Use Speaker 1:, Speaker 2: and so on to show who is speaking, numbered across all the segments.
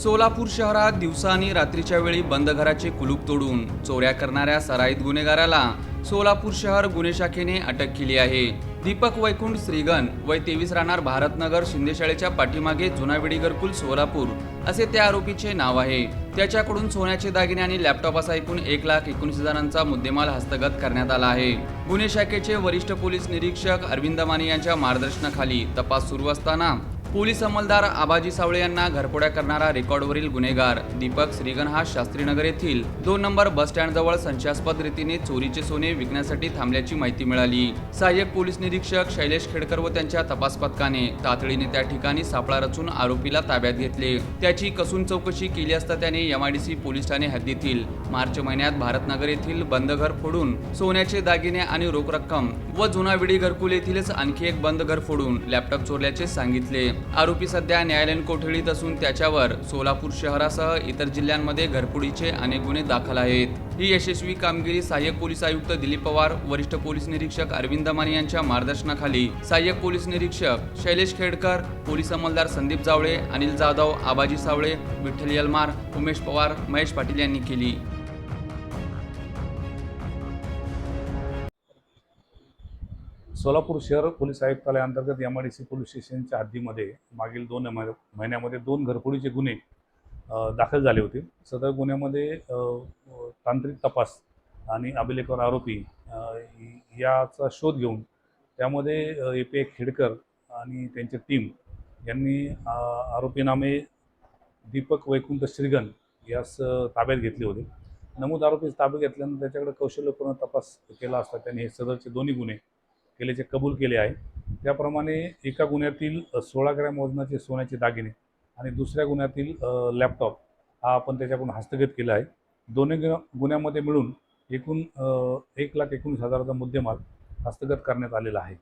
Speaker 1: सोलापूर शहरात दिवसा आणि रात्रीच्या वेळी बंद घराचे कुलूप तोडून चोऱ्या करणाऱ्या सराईत गुन्हेगाराला सोलापूर शहर गुन्हे शाखेने अटक केली आहे। दीपक वैकुंठ श्रीगन वय 23 राहणार भारतनगर शिंदेशाळेच्या पाठीमागे जुना विडी घरकुल सोलापूर असे त्या आरोपीचे नाव आहे। त्याच्याकडून सोन्याचे दागिने आणि लॅपटॉप असा एकूण 1,19,000चा मुद्देमाल हस्तगत करण्यात आला आहे। गुन्हे शाखेचे वरिष्ठ पोलीस निरीक्षक अरविंद माने यांच्या मार्गदर्शनाखाली तपास सुरू असताना पोलीस अंमलदार आबाजी सावळे यांना घरफोड्या करणारा रेकॉर्डवरील गुन्हेगार दीपक श्रीगन हा शास्त्रीनगर येथील 2 नंबर बस स्टँडजवळ संशयास्पद रीतीने चोरीचे सोने विकण्यासाठी थांबल्याची माहिती मिळाली। सहाय्यक पोलीस निरीक्षक शैलेश खेडकर व त्यांच्या तपास पथकाने तातडीने त्या ठिकाणी सापळा रचून आरोपीला ताब्यात घेतले। त्याची कसून चौकशी केली असता त्याने एमआयडीसी पोलीस ठाणे हद्दीतील मार्च महिन्यात भारतनगर येथील बंद घर फोडून सोन्याचे दागिने आणि रोख रक्कम व जुना विडी घरकुल येथीलच आणखी एक बंद घर फोडून लॅपटॉप चोरल्याचे सांगितले। आरोपी सध्या न्यायालयीन कोठडीत असून त्याच्यावर सोलापूर शहरासह इतर जिल्ह्यांमध्ये घरफोडीचे अनेक गुन्हे दाखल आहेत। ही यशस्वी कामगिरी सहाय्यक पोलीस आयुक्त दिलीप पवार, वरिष्ठ पोलीस निरीक्षक अरविंद माने यांच्या मार्गदर्शनाखाली सहाय्यक पोलीस निरीक्षक शैलेश खेडकर, पोलीस अंमलदार संदीप जावळे, अनिल जाधव, आबाजी सावळे, विठ्ठल यलमार, उमेश पवार, महेश पाटील यांनी केली।
Speaker 2: सोलापूर शहर पोलीस आयुक्तालयाअंतर्गत एमआयडीसी पोलीस स्टेशनच्या हद्दीमध्ये मागील 2 महिन्यामध्ये 2 घरफोडीचे गुन्हे दाखल झाले होते। सदर गुन्ह्यामध्ये तांत्रिक तपास आणि अभिलेखवर आरोपी याचा शोध घेऊन त्यामध्ये ए.पी.आय. खेडकर आणि त्यांची टीम यांनी आरोपी नामे दीपक वैकुंठ श्रीगन यास ताब्यात घेतले होते। नमूद आरोपीस ताब्यात घेतल्यानंतर त्याच्याकडे कौशल्यपूर्ण तपास केला असता त्याने हे सदरचे दोन्ही गुन्हे केल्याचे कबूल केले आहे। त्याप्रमाणे एका गुन्ह्यातील 16 ग्रॅम वजनाचे सोन्याचे दागिने आणि दुसऱ्या गुन्ह्यातील लॅपटॉप हा आपण त्याच्याकडून हस्तगत केला आहे। दोन्ही गुन्ह्यामध्ये मिळून एकूण 1,19,000चा मुद्देमाल हस्तगत करण्यात आलेला आहे।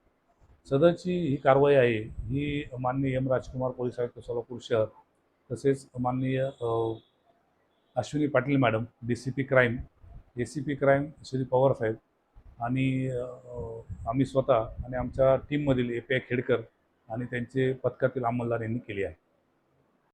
Speaker 2: सदरची ही कारवाई आहे ही माननीय एम राजकुमार पोलीस आयुक्त सोलापूर शहर तसेच माननीय Ashwini Patil madam DCP crime, ACP crime Shri Pawar साहेब आणि आम्ही स्वतः आणि आमच्या टीममधील ए.पी.आय. खेडकर आणि त्यांचे पथकातील अंमलदार यांनी केली आहे।